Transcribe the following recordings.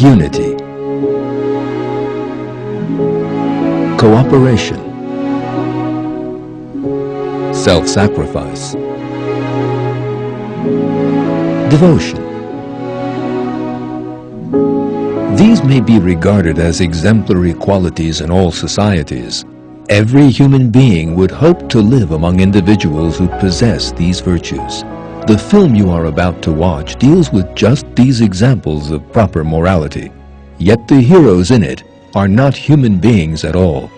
unity, cooperation, self-sacrifice, devotion. These may be regarded as exemplary qualities in all societies. Every human being would hope to live among individuals who possess these virtues. The film you are about to watch deals with just these examples of proper morality. Yet the heroes in it are not human beings at all.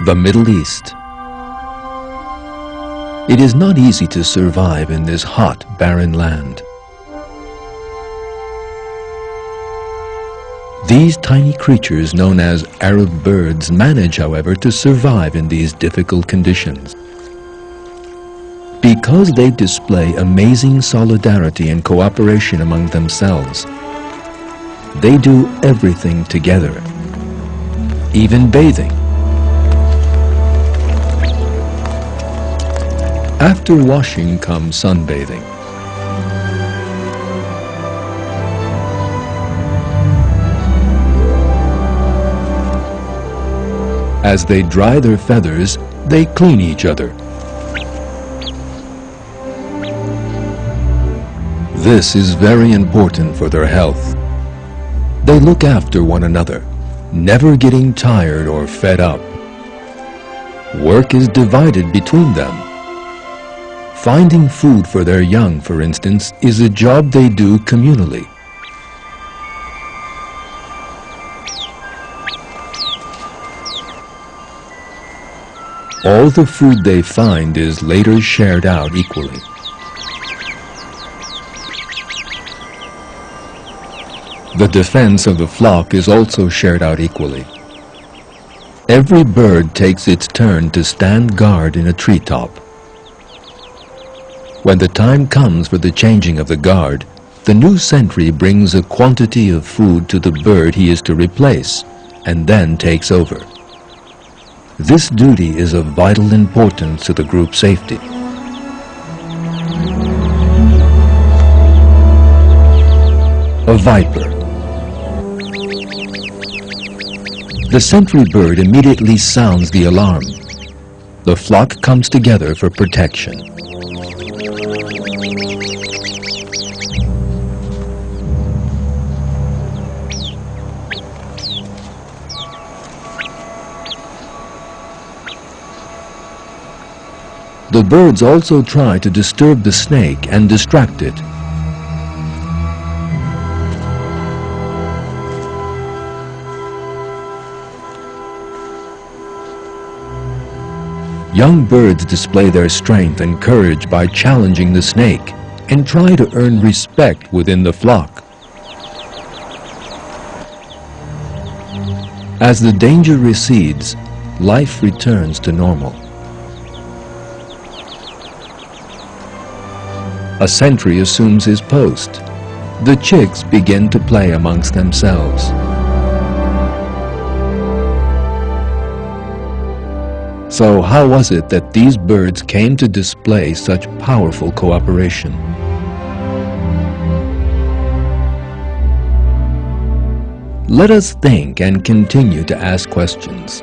The Middle East. It is not easy to survive in this hot, barren land. These tiny creatures known as Arab birds manage, however, to survive in these difficult conditions. Because they display amazing solidarity and cooperation among themselves, they do everything together, even bathing. After washing comes sunbathing. As they dry their feathers, they clean each other. This is very important for their health. They look after one another, never getting tired or fed up. Work is divided between them. Finding food for their young, for instance, is a job they do communally. All the food they find is later shared out equally. The defense of the flock is also shared out equally. Every bird takes its turn to stand guard in a treetop. When the time comes for the changing of the guard, the new sentry brings a quantity of food to the bird he is to replace, and then takes over. This duty is of vital importance to the group's safety. A viper. The sentry bird immediately sounds the alarm. The flock comes together for protection. The birds also try to disturb the snake and distract it. Young birds display their strength and courage by challenging the snake and try to earn respect within the flock. As the danger recedes, life returns to normal. A sentry assumes his post. The chicks begin to play amongst themselves. So how was it that these birds came to display such powerful cooperation? Let us think and continue to ask questions.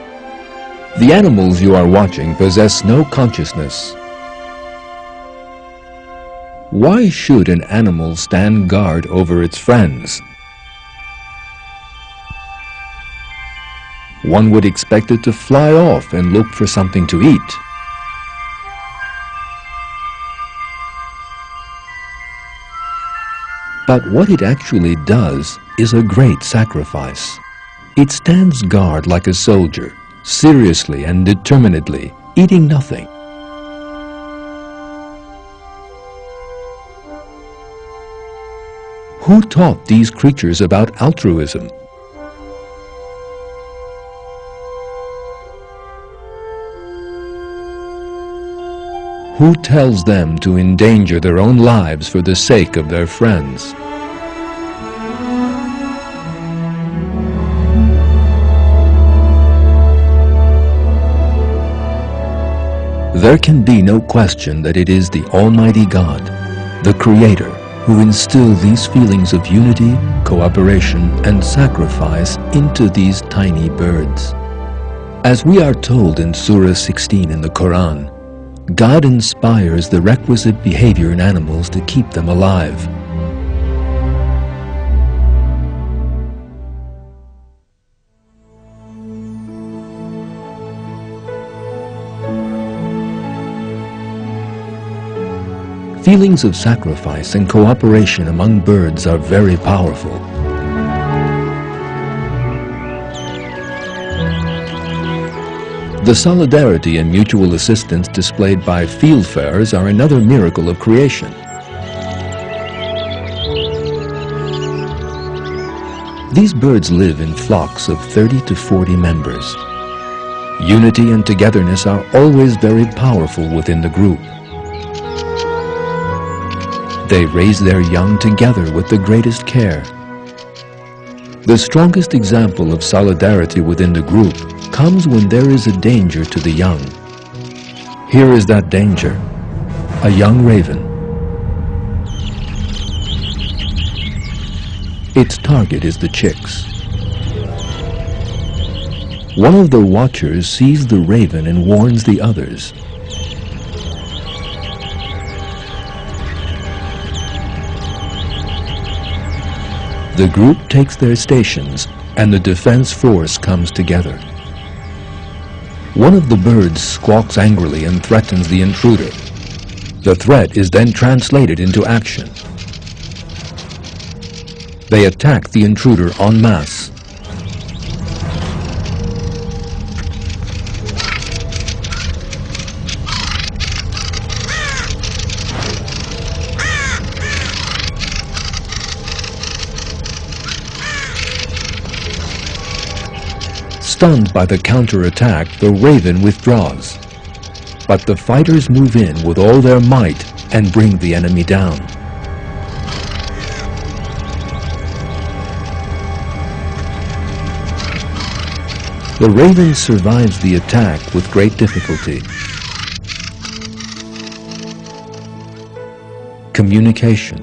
The animals you are watching possess no consciousness. Why should an animal stand guard over its friends? One would expect it to fly off and look for something to eat. But what it actually does is a great sacrifice. It stands guard like a soldier, seriously and determinedly, eating nothing. Who taught these creatures about altruism? Who tells them to endanger their own lives for the sake of their friends? There can be no question that it is the Almighty God, the Creator, who instilled these feelings of unity, cooperation, and sacrifice into these tiny birds. As we are told in Surah 16 in the Quran, God inspires the requisite behavior in animals to keep them alive. Feelings of sacrifice and cooperation among birds are very powerful. The solidarity and mutual assistance displayed by fieldfares are another miracle of creation. These birds live in flocks of 30 to 40 members. Unity and togetherness are always very powerful within the group. They raise their young together with the greatest care. The strongest example of solidarity within the group comes when there is a danger to the young. Here is that danger: a young raven. Its target is the chicks. One of the watchers sees the raven and warns the others. The group takes their stations and the defense force comes together. One of the birds squawks angrily and threatens the intruder. The threat is then translated into action. They attack the intruder en masse. Stunned by the counterattack, the raven withdraws. But the fighters move in with all their might and bring the enemy down. The raven survives the attack with great difficulty. Communication,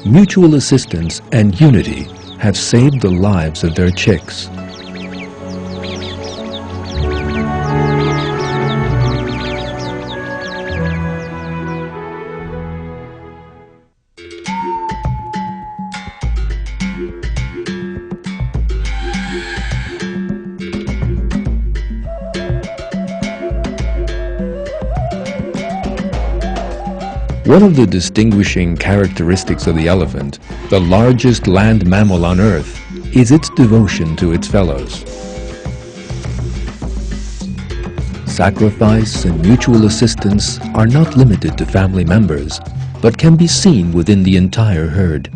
mutual assistance, and unity have saved the lives of their chicks. One of the distinguishing characteristics of the elephant, the largest land mammal on Earth, is its devotion to its fellows. Sacrifice and mutual assistance are not limited to family members, but can be seen within the entire herd.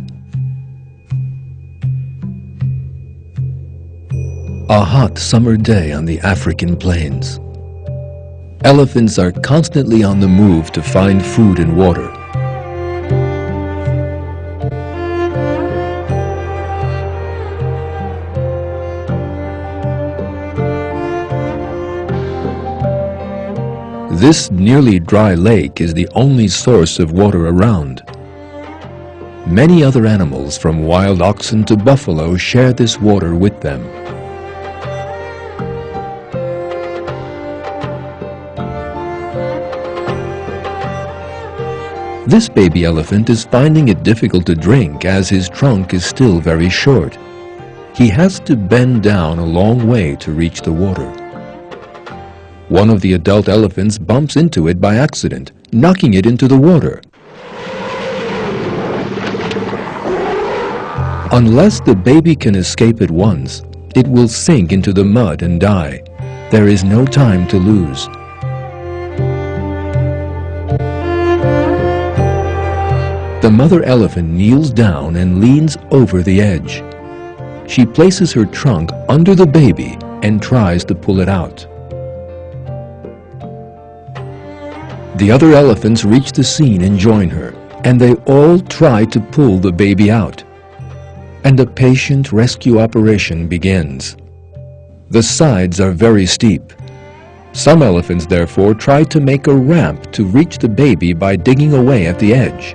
A hot summer day on the African plains. Elephants are constantly on the move to find food and water. This nearly dry lake is the only source of water around. Many other animals, from wild oxen to buffalo, share this water with them. This baby elephant is finding it difficult to drink as his trunk is still very short. He has to bend down a long way to reach the water. One of the adult elephants bumps into it by accident, knocking it into the water. Unless the baby can escape at once, it will sink into the mud and die. There is no time to lose. The mother elephant kneels down and leans over the edge. She places her trunk under the baby and tries to pull it out. The other elephants reach the scene and join her, and they all try to pull the baby out. And a patient rescue operation begins. The sides are very steep. Some elephants, therefore, try to make a ramp to reach the baby by digging away at the edge.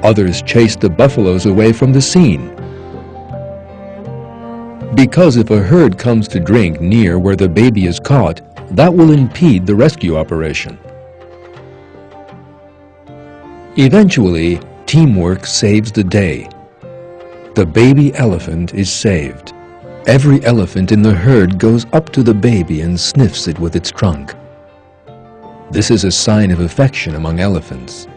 Others chase the buffaloes away from the scene. Because if a herd comes to drink near where the baby is caught, that will impede the rescue operation. Eventually, teamwork saves the day. The baby elephant is saved. Every elephant in the herd goes up to the baby and sniffs it with its trunk. This is a sign of affection among elephants.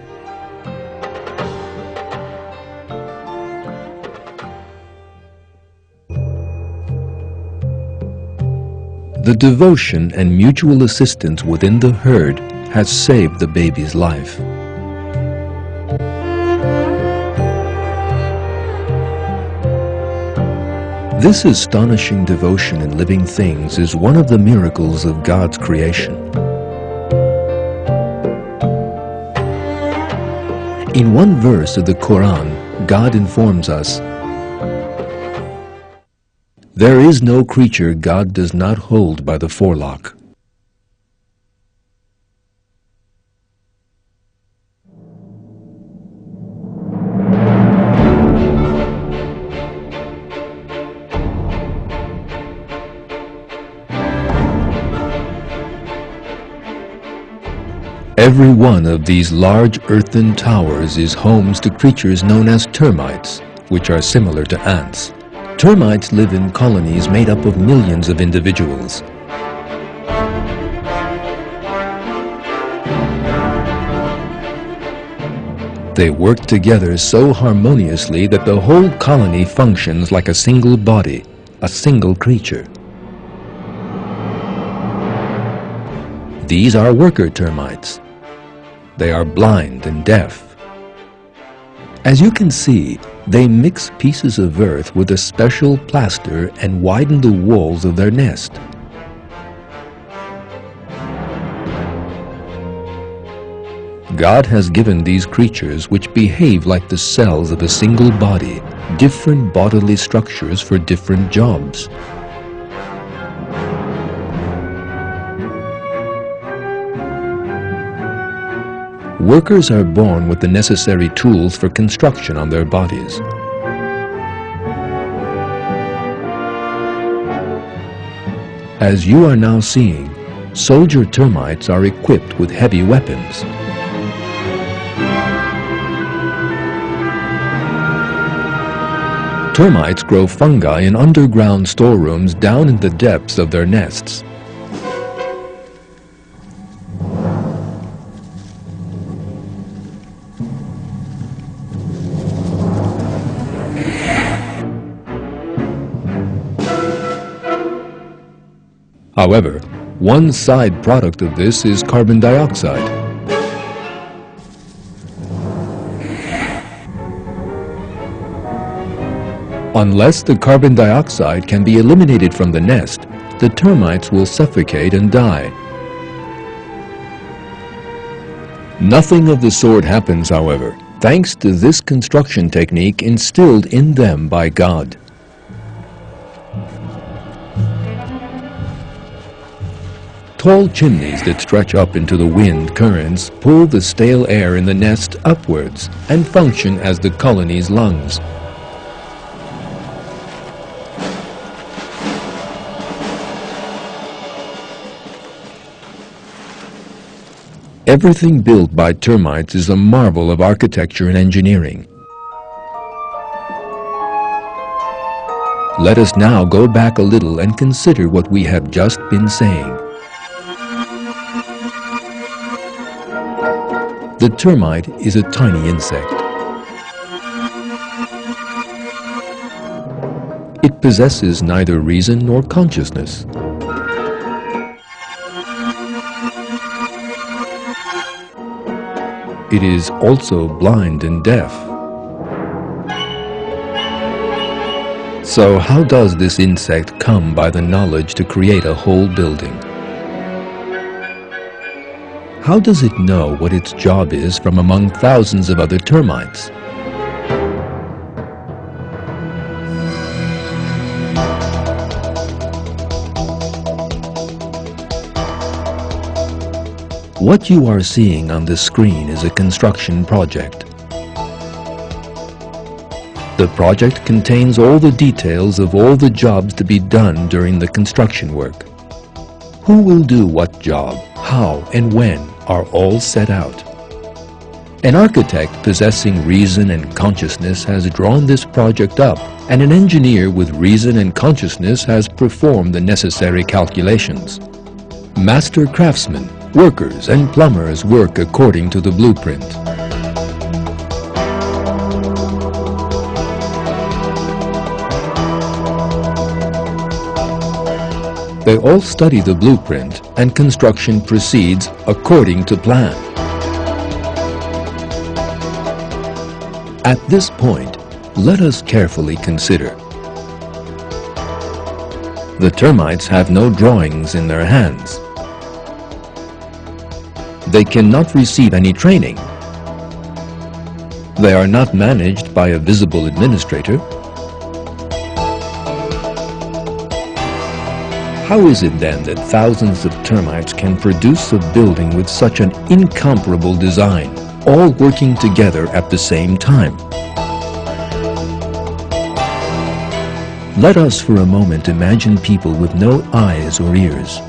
The devotion and mutual assistance within the herd has saved the baby's life. This astonishing devotion in living things is one of the miracles of God's creation. In one verse of the Quran, God informs us, "There is no creature God does not hold by the forelock." Every one of these large earthen towers is homes to creatures known as termites, which are similar to ants. Termites live in colonies made up of millions of individuals. They work together so harmoniously that the whole colony functions like a single body, a single creature. These are worker termites. They are blind and deaf. As you can see, they mix pieces of earth with a special plaster and widen the walls of their nest. God has given these creatures, which behave like the cells of a single body, different bodily structures for different jobs. Workers are born with the necessary tools for construction on their bodies. As you are now seeing, soldier termites are equipped with heavy weapons. Termites grow fungi in underground storerooms down in the depths of their nests. However, one side product of this is carbon dioxide. Unless the carbon dioxide can be eliminated from the nest, the termites will suffocate and die. Nothing of the sort happens, however, thanks to this construction technique instilled in them by God. Tall chimneys that stretch up into the wind currents pull the stale air in the nest upwards and function as the colony's lungs. Everything built by termites is a marvel of architecture and engineering. Let us now go back a little and consider what we have just been saying. The termite is a tiny insect. It possesses neither reason nor consciousness. It is also blind and deaf. So how does this insect come by the knowledge to create a whole building? How does it know what its job is from among thousands of other termites? What you are seeing on the screen is a construction project. The project contains all the details of all the jobs to be done during the construction work. Who will do what job, how and when are all set out. An architect possessing reason and consciousness has drawn this project up, and an engineer with reason and consciousness has performed the necessary calculations. Master craftsmen, workers and plumbers work according to the blueprint. They all study the blueprint and construction proceeds according to plan. At this point, let us carefully consider. The termites have no drawings in their hands. They cannot receive any training. They are not managed by a visible administrator. How is it then that thousands of termites can produce a building with such an incomparable design, all working together at the same time? Let us for a moment imagine people with no eyes or ears.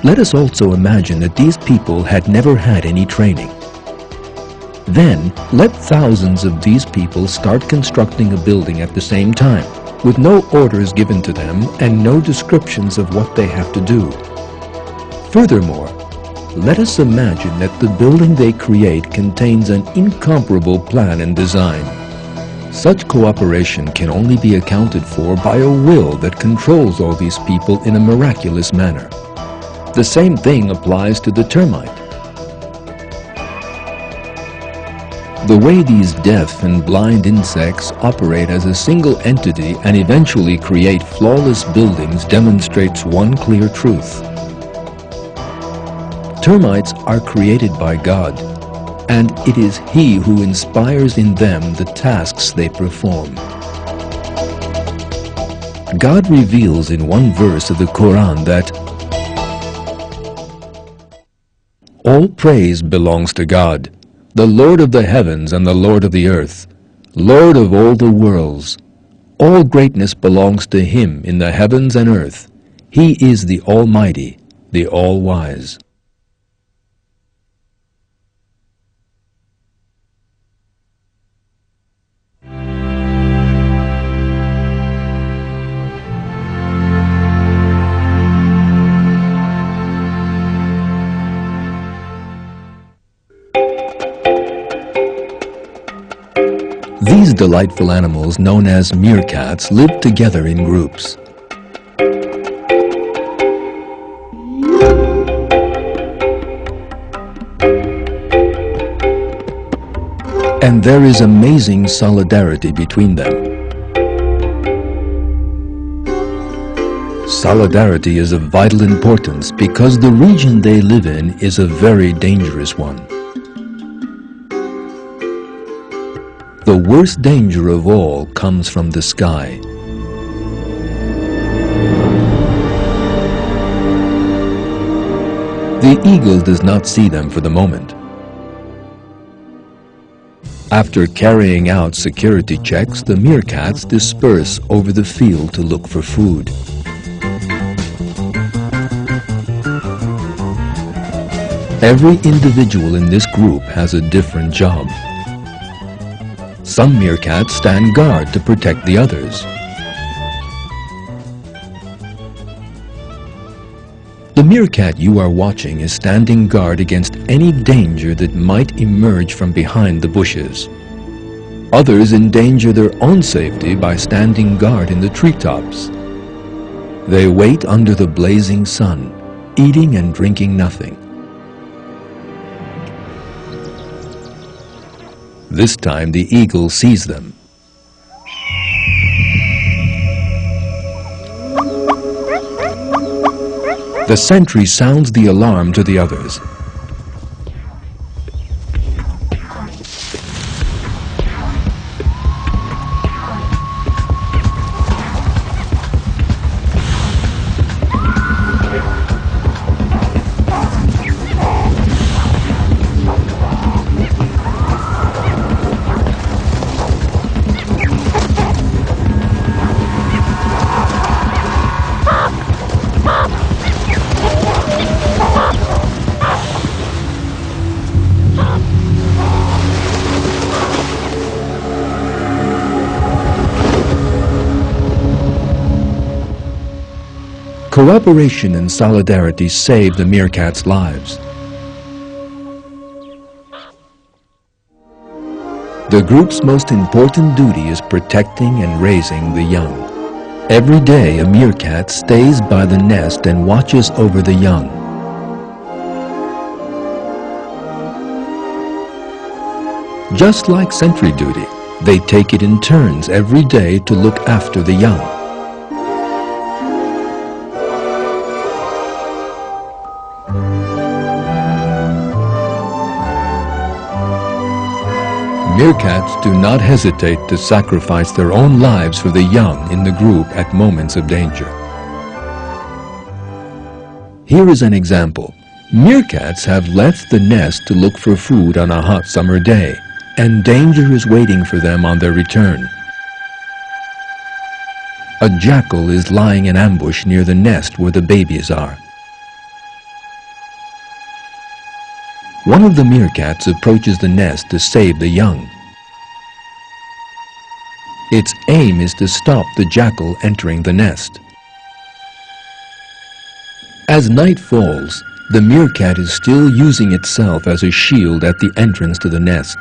Let us also imagine that these people had never had any training. Then, let thousands of these people start constructing a building at the same time, with no orders given to them and no descriptions of what they have to do. Furthermore, let us imagine that the building they create contains an incomparable plan and design. Such cooperation can only be accounted for by a will that controls all these people in a miraculous manner. The same thing applies to the termite. The way these deaf and blind insects operate as a single entity and eventually create flawless buildings demonstrates one clear truth. Termites are created by God, and it is He who inspires in them the tasks they perform. God reveals in one verse of the Quran that all praise belongs to God, the Lord of the heavens and the Lord of the earth, Lord of all the worlds. All greatness belongs to Him in the heavens and earth. He is the Almighty, the All-Wise. These delightful animals, known as meerkats, live together in groups. And there is amazing solidarity between them. Solidarity is of vital importance because the region they live in is a very dangerous one. The worst danger of all comes from the sky. The eagle does not see them for the moment. After carrying out security checks, the meerkats disperse over the field to look for food. Every individual in this group has a different job. Some meerkats stand guard to protect the others. The meerkat you are watching is standing guard against any danger that might emerge from behind the bushes. Others endanger their own safety by standing guard in the treetops. They wait under the blazing sun, eating and drinking nothing. This time the eagle sees them. The sentry sounds the alarm to the others. Cooperation and solidarity save the meerkats' lives. The group's most important duty is protecting and raising the young. Every day a meerkat stays by the nest and watches over the young. Just like sentry duty, they take it in turns every day to look after the young. Meerkats do not hesitate to sacrifice their own lives for the young in the group at moments of danger. Here is an example. Meerkats have left the nest to look for food on a hot summer day, and danger is waiting for them on their return. A jackal is lying in ambush near the nest where the babies are. One of the meerkats approaches the nest to save the young. Its aim is to stop the jackal entering the nest. As night falls, the meerkat is still using itself as a shield at the entrance to the nest.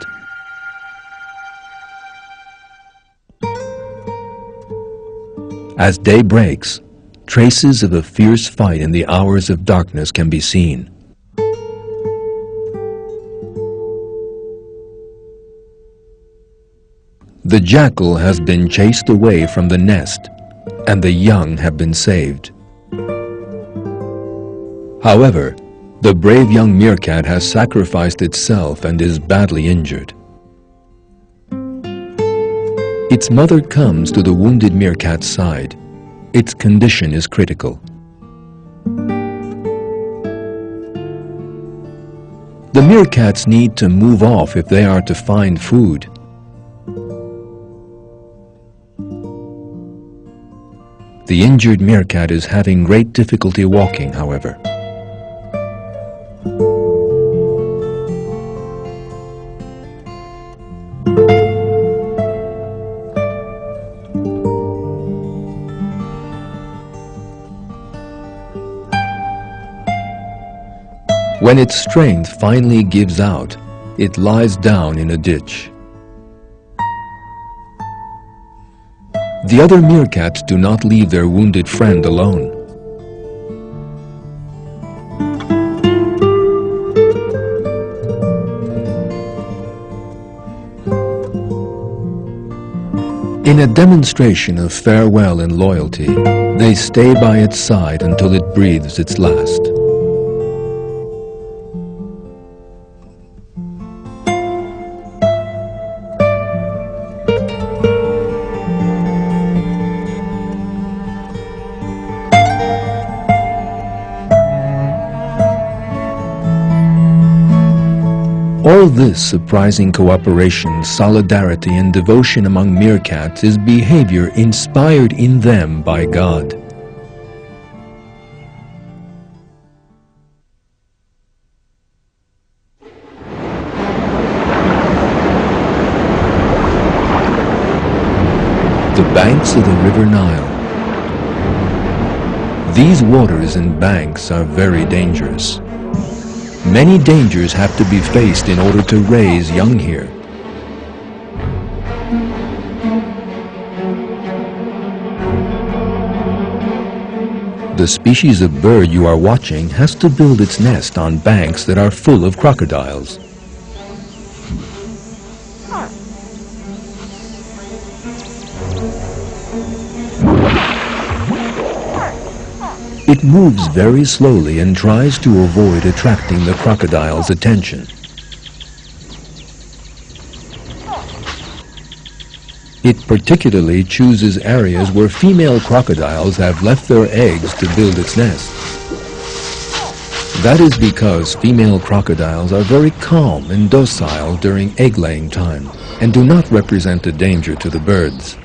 As day breaks, traces of a fierce fight in the hours of darkness can be seen. The jackal has been chased away from the nest, and the young have been saved. However, the brave young meerkat has sacrificed itself and is badly injured. Its mother comes to the wounded meerkat's side. Its condition is critical. The meerkats need to move off if they are to find food. The injured meerkat is having great difficulty walking, however. When its strength finally gives out, it lies down in a ditch. The other meerkats do not leave their wounded friend alone. In a demonstration of farewell and loyalty, they stay by its side until it breathes its last. All this surprising cooperation, solidarity, and devotion among meerkats is behavior inspired in them by God. the banks of the River Nile. These waters and banks are very dangerous. Many dangers have to be faced in order to raise young here. The species of bird you are watching has to build its nest on banks that are full of crocodiles. It moves very slowly and tries to avoid attracting the crocodile's attention. It particularly chooses areas where female crocodiles have left their eggs to build its nest. That is because female crocodiles are very calm and docile during egg-laying time and do not represent a danger to the birds.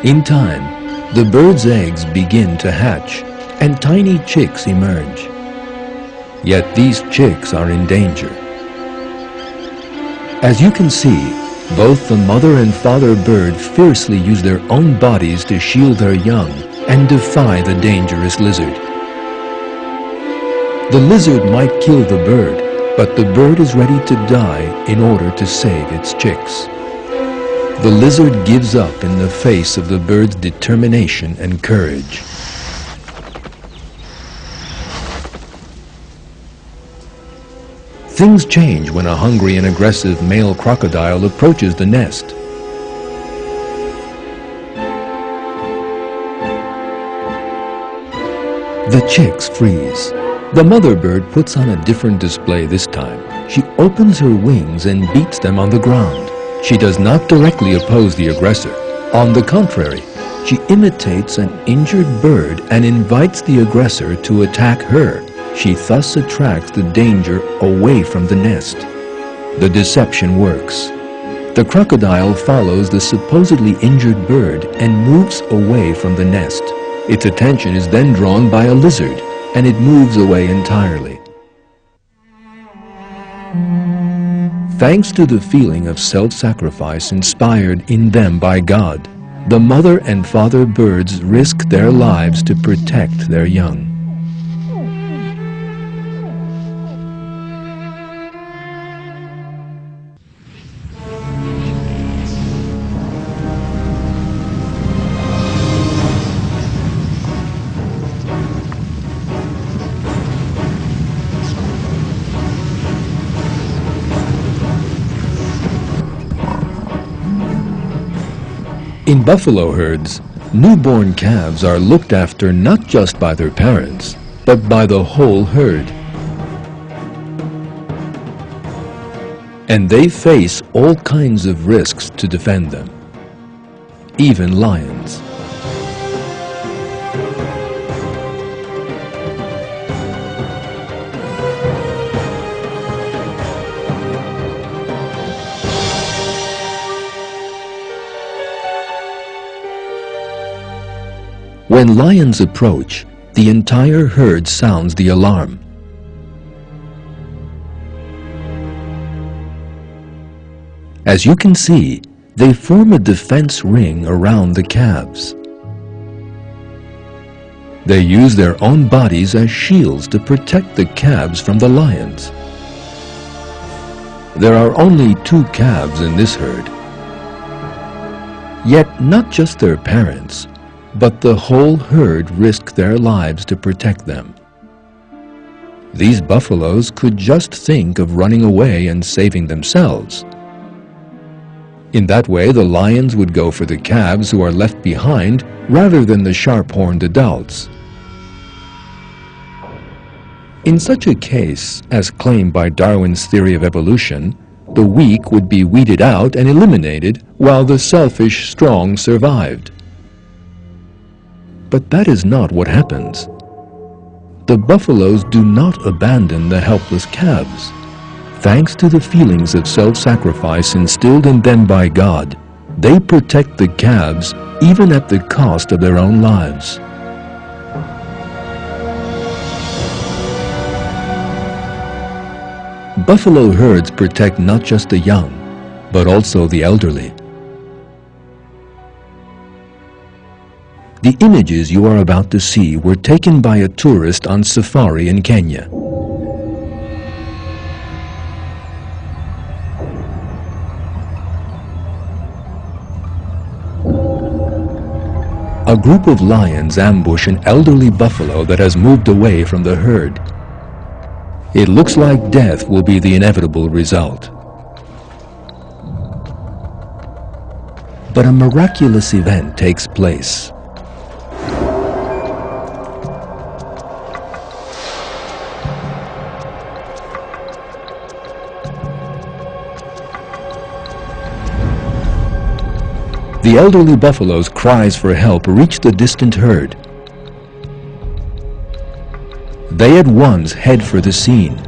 In time, the bird's eggs begin to hatch and tiny chicks emerge. Yet these chicks are in danger. As you can see, both the mother and father bird fiercely use their own bodies to shield their young and defy the dangerous lizard. The lizard might kill the bird, but the bird is ready to die in order to save its chicks. The lizard gives up in the face of the bird's determination and courage. Things change when a hungry and aggressive male crocodile approaches the nest. The chicks freeze. The mother bird puts on a different display this time. She opens her wings and beats them on the ground. She does not directly oppose the aggressor. On the contrary, she imitates an injured bird and invites the aggressor to attack her. She thus attracts the danger away from the nest. The deception works. The crocodile follows the supposedly injured bird and moves away from the nest. Its attention is then drawn by a lizard, and it moves away entirely. Thanks to the feeling of self-sacrifice inspired in them by God, the mother and father birds risk their lives to protect their young. In buffalo herds, newborn calves are looked after not just by their parents, but by the whole herd. And they face all kinds of risks to defend them, even lions. When lions approach, the entire herd sounds the alarm. As you can see, they form a defense ring around the calves. They use their own bodies as shields to protect the calves from the lions. There are only 2 calves in this herd. Yet not just their parents, but the whole herd risk their lives to protect them. These buffaloes could just think of running away and saving themselves. In that way, the lions would go for the calves who are left behind rather than the sharp-horned adults. In such a case, as claimed by Darwin's theory of evolution, the weak would be weeded out and eliminated while the selfish strong survived. But that is not what happens. The buffaloes do not abandon the helpless calves. Thanks to the feelings of self-sacrifice instilled in them by God, they protect the calves even at the cost of their own lives. Buffalo herds protect not just the young, but also the elderly. The images you are about to see were taken by a tourist on safari in Kenya. A group of lions ambush an elderly buffalo that has moved away from the herd. It looks like death will be the inevitable result. But a miraculous event takes place. The elderly buffalo's cries for help reach the distant herd. They at once head for the scene.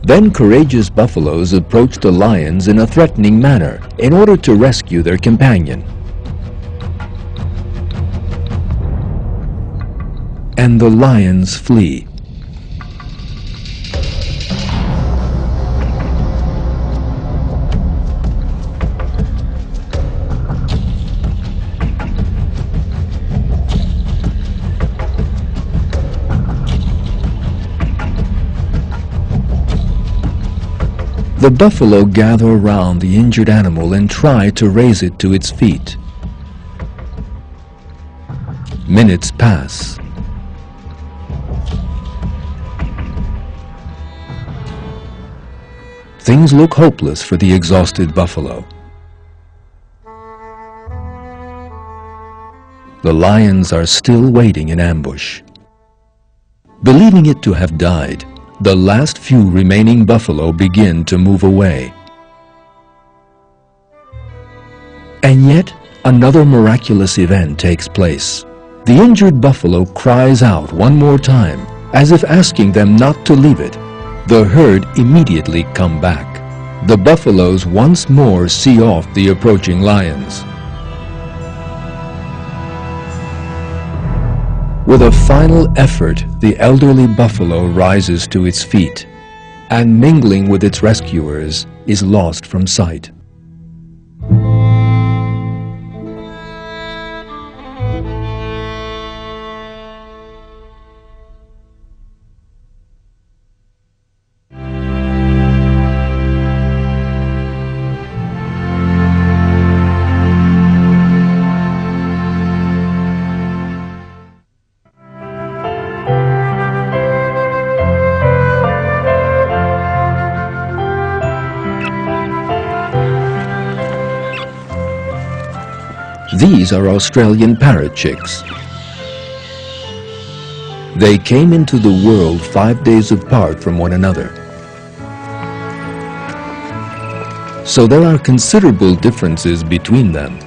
Then courageous buffaloes approach the lions in a threatening manner in order to rescue their companion. And the lions flee. The buffalo gather around the injured animal and try to raise it to its feet. Minutes pass. Things look hopeless for the exhausted buffalo. The lions are still waiting in ambush. Believing it to have died, the last few remaining buffalo begin to move away. And yet, another miraculous event takes place. The injured buffalo cries out one more time, as if asking them not to leave it. The herd immediately come back. The buffaloes once more see off the approaching lions. With a final effort, the elderly buffalo rises to its feet, and mingling with its rescuers, is lost from sight. These are Australian parrot chicks. They came into the world 5 days apart from one another. So there are considerable differences between them.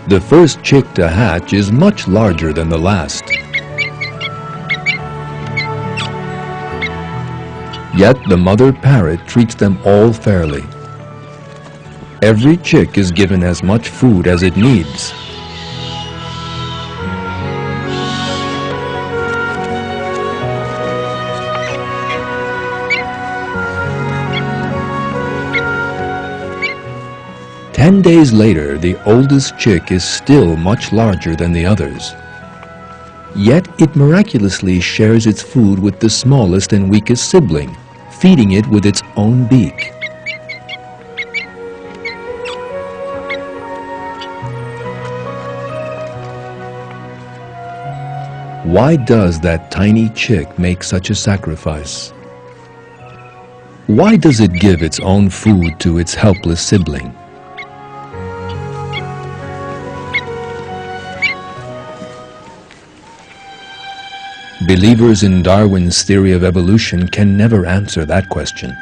The first chick to hatch is much larger than the last. Yet the mother parrot treats them all fairly. Every chick is given as much food as it needs. Ten days later, the oldest chick is still much larger than the others. Yet it miraculously shares its food with the smallest and weakest sibling, feeding it with its own beak. Why does that tiny chick make such a sacrifice? Why does it give its own food to its helpless sibling? Believers in Darwin's theory of evolution can never answer that question.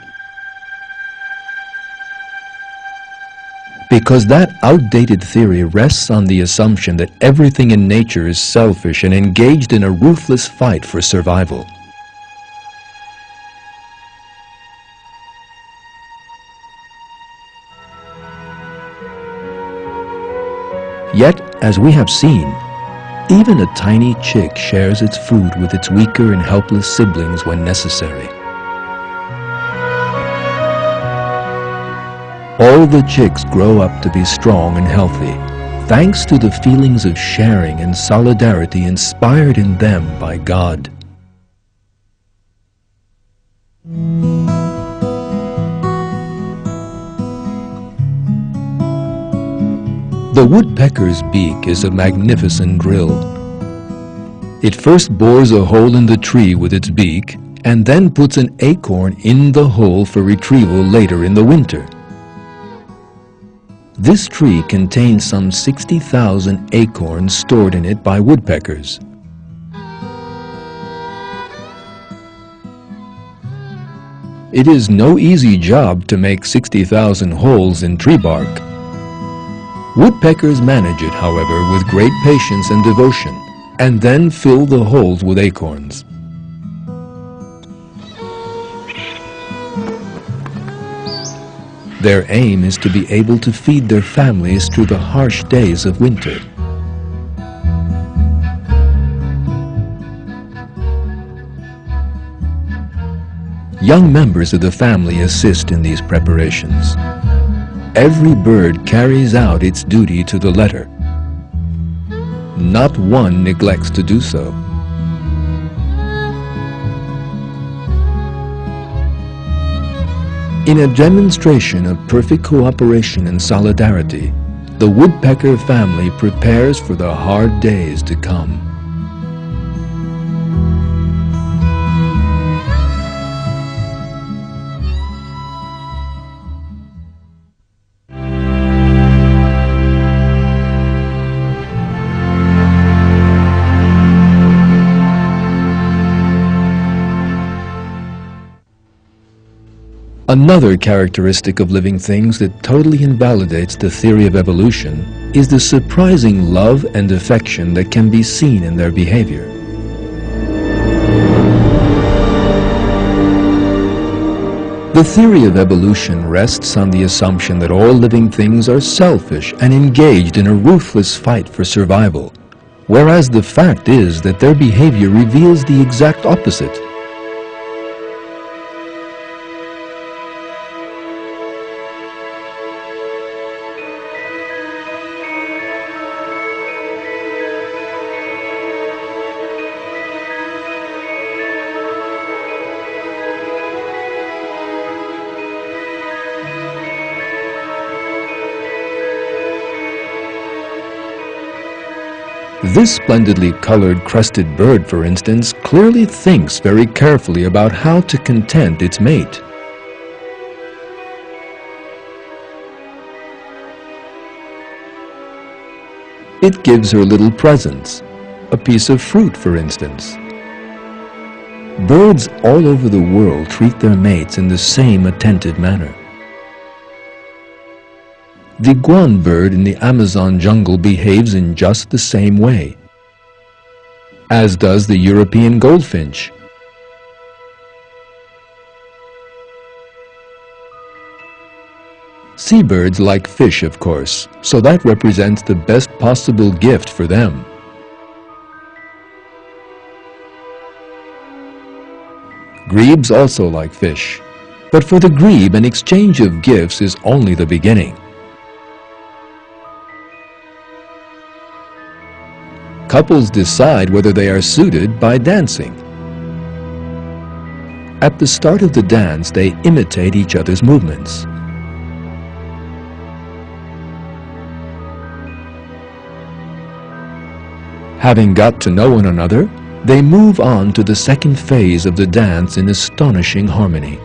Because that outdated theory rests on the assumption that everything in nature is selfish and engaged in a ruthless fight for survival. Yet, as we have seen, even a tiny chick shares its food with its weaker and helpless siblings when necessary. All the chicks grow up to be strong and healthy, thanks to the feelings of sharing and solidarity inspired in them by God. The woodpecker's beak is a magnificent drill. It first bores a hole in the tree with its beak and then puts an acorn in the hole for retrieval later in the winter. This tree contains some 60,000 acorns stored in it by woodpeckers. It is no easy job to make 60,000 holes in tree bark. Woodpeckers manage it, however, with great patience and devotion, and then fill the holes with acorns. Their aim is to be able to feed their families through the harsh days of winter. Young members of the family assist in these preparations. Every bird carries out its duty to the letter. Not one neglects to do so. In a demonstration of perfect cooperation and solidarity, the woodpecker family prepares for the hard days to come. Another characteristic of living things that totally invalidates the theory of evolution is the surprising love and affection that can be seen in their behavior. The theory of evolution rests on the assumption that all living things are selfish and engaged in a ruthless fight for survival, whereas the fact is that their behavior reveals the exact opposite. This splendidly colored crested bird, for instance, clearly thinks very carefully about how to content its mate. It gives her little presents, a piece of fruit, for instance. Birds all over the world treat their mates in the same attentive manner. The guan bird in the Amazon jungle behaves in just the same way, as does the European goldfinch. Seabirds like fish, of course, so that represents the best possible gift for them. Grebes also like fish, but for the grebe an exchange of gifts is only the beginning. Couples decide whether they are suited by dancing. At the start of the dance, they imitate each other's movements. Having got to know one another, they move on to the second phase of the dance in astonishing harmony.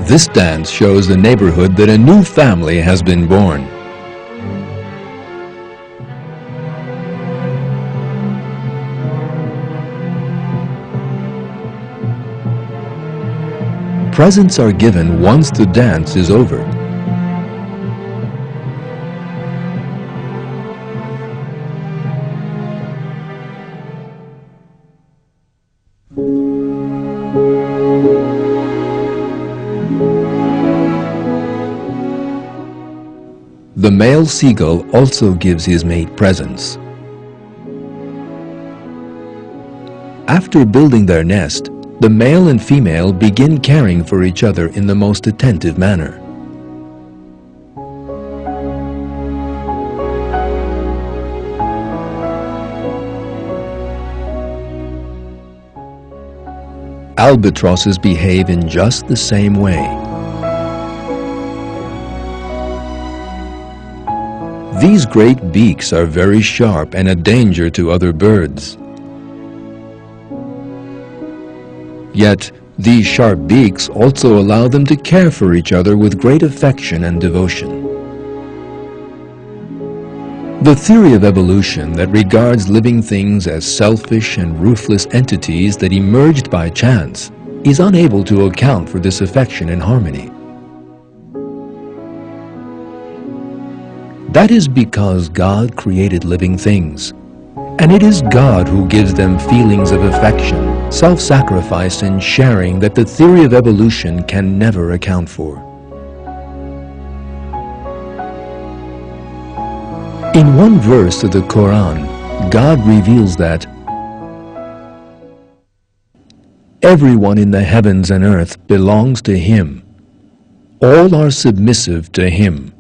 This dance shows the neighborhood that a new family has been born. presents are given once the dance is over. The male seagull also gives his mate presents. After building their nest, the male and female begin caring for each other in the most attentive manner. Albatrosses behave in just the same way. These great beaks are very sharp and a danger to other birds. Yet, these sharp beaks also allow them to care for each other with great affection and devotion. The theory of evolution that regards living things as selfish and ruthless entities that emerged by chance is unable to account for this affection and harmony. That is because God created living things, and it is God who gives them feelings of affection, self-sacrifice, and sharing that the theory of evolution can never account for. In one verse of the Quran, God reveals that everyone in the heavens and earth belongs to Him. All are submissive to Him.